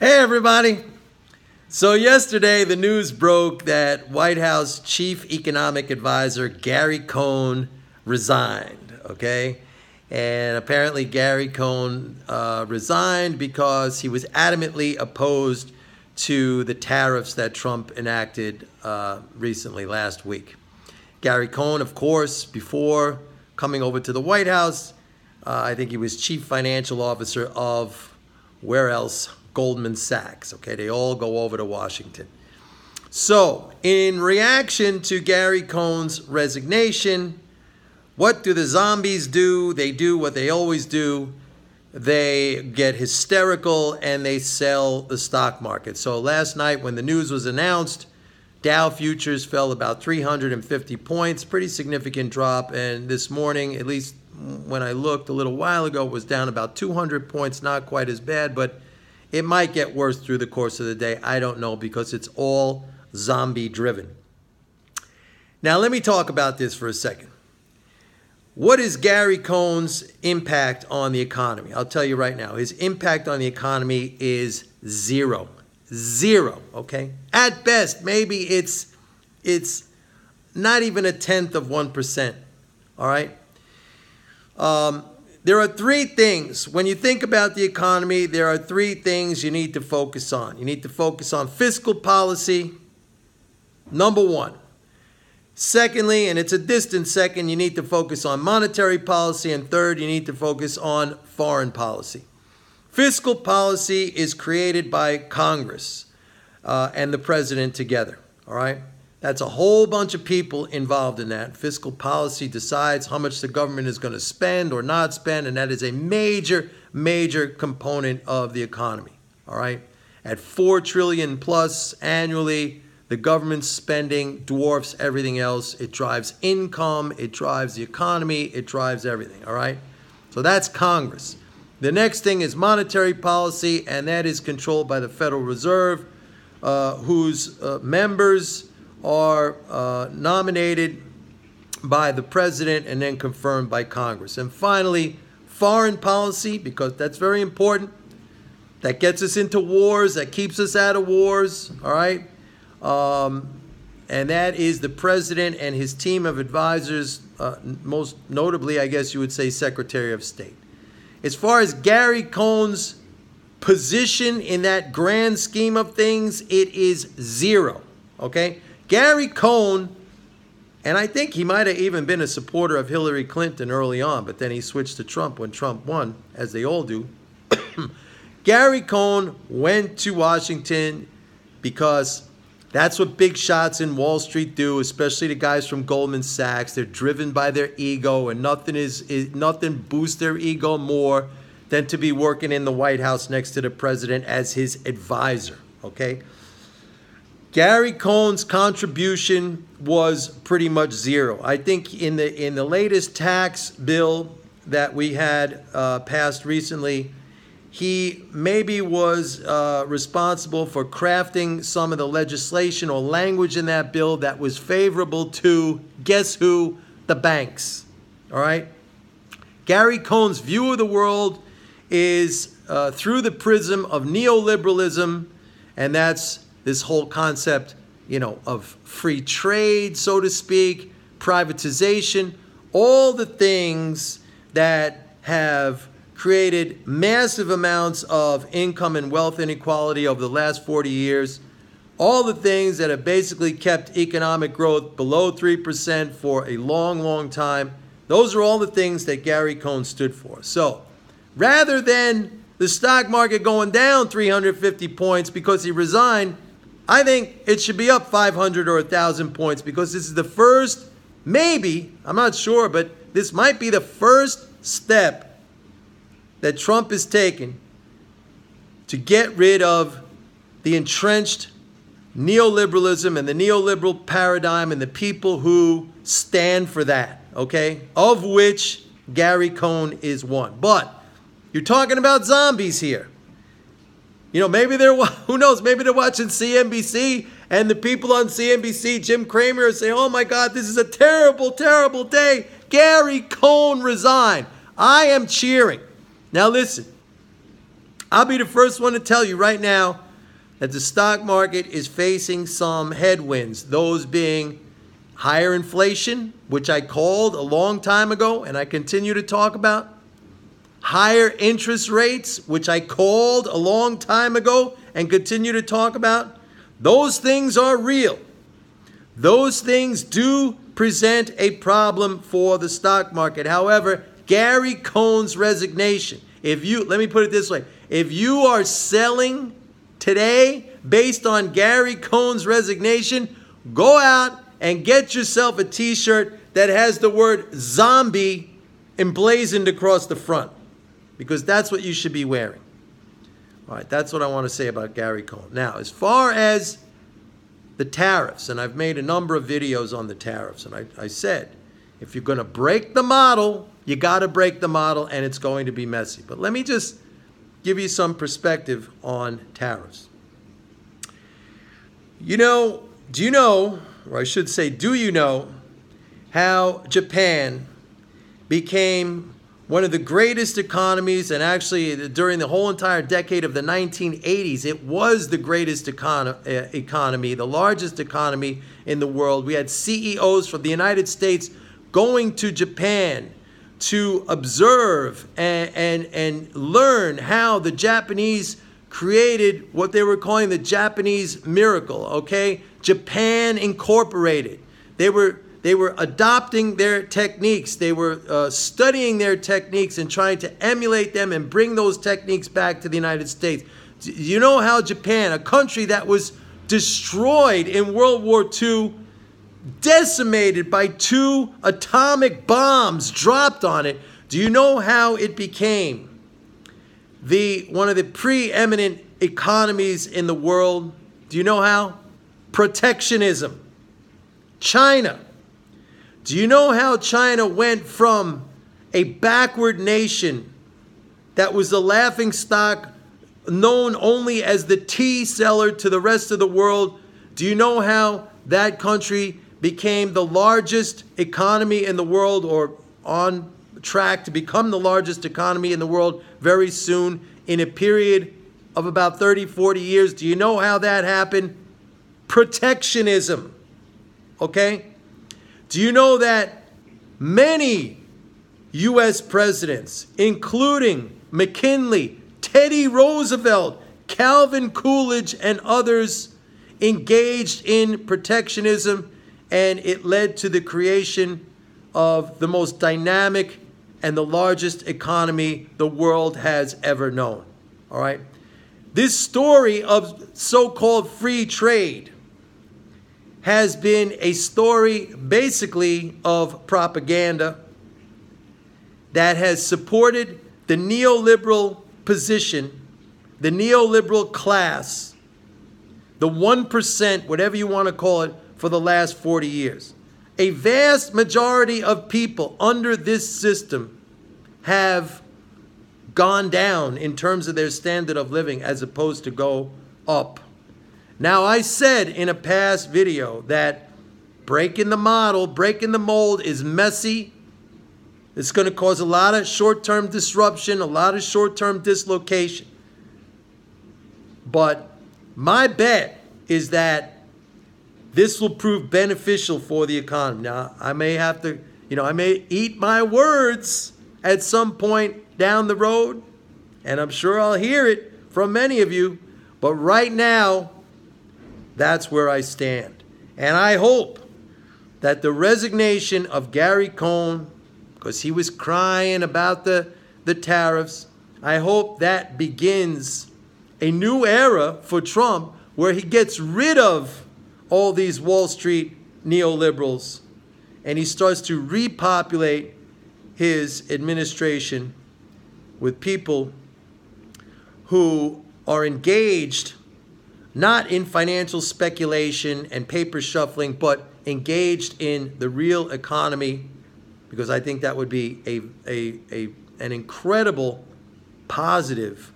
Hey, everybody. So yesterday, the news broke that White House Chief Economic Advisor Gary Cohn resigned, okay? And apparently Gary Cohn resigned because he was adamantly opposed to the tariffs that Trump enacted recently last week. Gary Cohn, of course, before coming over to the White House, I think he was chief financial officer of, where else? Goldman Sachs. Okay, they all go over to Washington. So, in reaction to Gary Cohn's resignation, what do the zombies do? They do what they always do. They get hysterical and they sell the stock market. So last night when the news was announced, Dow futures fell about 350 points, pretty significant drop. And this morning, at least when I looked a little while ago, it was down about 200 points, not quite as bad, but it might get worse through the course of the day. I don't know, because it's all zombie driven. Now, let me talk about this for a second. What is Gary Cohn's impact on the economy? I'll tell you right now. His impact on the economy is zero. Zero, okay? At best, maybe it's not even 1/10%, all right? There are three things. When you think about the economy, there are three things you need to focus on. You need to focus on fiscal policy, number one. Secondly, and it's a distant second, you need to focus on monetary policy. And third, you need to focus on foreign policy. Fiscal policy is created by Congress and the president together, all right? That's a whole bunch of people involved in that. Fiscal policy decides how much the government is going to spend or not spend, and that is a major, major component of the economy, all right? At $4 trillion plus annually, the government's spending dwarfs everything else. It drives income, it drives the economy, it drives everything, all right? So that's Congress. The next thing is monetary policy, and that is controlled by the Federal Reserve, whose members are nominated by the president and then confirmed by Congress. And finally, foreign policy, because that's very important. That gets us into wars, that keeps us out of wars, all right? And that is the president and his team of advisors, most notably, I guess you would say, Secretary of State. As far as Gary Cohn's position in that grand scheme of things, it is zero, okay? Gary Cohn, and I think he might have even been a supporter of Hillary Clinton early on, but then he switched to Trump when Trump won, as they all do. Gary Cohn went to Washington because that's what big shots in Wall Street do, especially the guys from Goldman Sachs. They're driven by their ego, and nothing boosts their ego more than to be working in the White House next to the president as his advisor, okay? Gary Cohn's contribution was pretty much zero. I think in the latest tax bill that we had passed recently, he maybe was responsible for crafting some of the legislation or language in that bill that was favorable to, guess who? The banks, all right? Gary Cohn's view of the world is through the prism of neoliberalism, and that's this whole concept, of free trade, so to speak, privatization, all the things that have created massive amounts of income and wealth inequality over the last 40 years, all the things that have basically kept economic growth below 3% for a long, long time. Those are all the things that Gary Cohn stood for. So rather than the stock market going down 350 points because he resigned, I think it should be up 500 or 1,000 points, because this is the first, maybe, I'm not sure, but this might be the first step that Trump has taken to get rid of the entrenched neoliberalism and the neoliberal paradigm and the people who stand for that, okay? Of which Gary Cohn is one. But you're talking about zombies here. Maybe who knows, maybe they're watching CNBC, and the people on CNBC, Jim Cramer, say, oh my God, this is a terrible, terrible day. Gary Cohn resigned. I am cheering. Now listen, I'll be the first one to tell you right now that the stock market is facing some headwinds, those being higher inflation, which I called a long time ago and I continue to talk about, higher interest rates, which I called a long time ago and continue to talk about. Those things are real. Those things do present a problem for the stock market. However, Gary Cohn's resignation, let me put it this way, if you are selling today based on Gary Cohn's resignation, go out and get yourself a t-shirt that has the word zombie emblazoned across the front, because that's what you should be wearing. All right, that's what I want to say about Gary Cohn. Now, as far as the tariffs, and I've made a number of videos on the tariffs, and I said, if you're going to break the model, you got to break the model, and it's going to be messy. But let me just give you some perspective on tariffs. Do you know, or I should say, do you know how Japan became one of the greatest economies, and actually during the whole entire decade of the 1980s, it was the greatest economy, the largest economy in the world. We had CEOs from the United States going to Japan to observe and learn how the Japanese created what they were calling the Japanese miracle, okay? Japan Incorporated. They were adopting their techniques. They were studying their techniques and trying to emulate them and bring those techniques back to the United States. You know how Japan, a country that was destroyed in World War II, decimated by 2 atomic bombs dropped on it, do you know how it became one of the preeminent economies in the world? Do you know how? Protectionism. China. Do you know how China went from a backward nation that was the laughingstock, known only as the tea seller to the rest of the world? Do you know how that country became the largest economy in the world, or on track to become the largest economy in the world very soon, in a period of about 30, 40 years? Do you know how that happened? Protectionism. Okay? Do you know that many U.S. presidents, including McKinley, Teddy Roosevelt, Calvin Coolidge, and others, engaged in protectionism, and it led to the creation of the most dynamic and the largest economy the world has ever known? All right? This story of so-called free trade has been a story basically of propaganda that has supported the neoliberal position, the neoliberal class, the 1%, whatever you want to call it, for the last 40 years. A vast majority of people under this system have gone down in terms of their standard of living as opposed to go up. Now, I said in a past video that breaking the model, breaking the mold is messy. It's going to cause a lot of short-term disruption, a lot of short-term dislocation. But my bet is that this will prove beneficial for the economy. Now, I may have to, I may eat my words at some point down the road, and I'm sure I'll hear it from many of you. But right now, that's where I stand. And I hope that the resignation of Gary Cohn, because he was crying about the tariffs, I hope that begins a new era for Trump where he gets rid of all these Wall Street neoliberals and he starts to repopulate his administration with people who are engaged not in financial speculation and paper shuffling, but engaged in the real economy, because I think that would be an incredible positive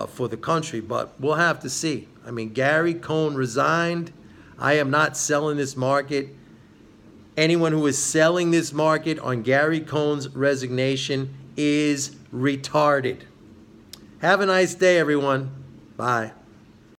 for the country. But we'll have to see. I mean, Gary Cohn resigned. I am not selling this market. Anyone who is selling this market on Gary Cohn's resignation is retarded. Have a nice day, everyone. Bye.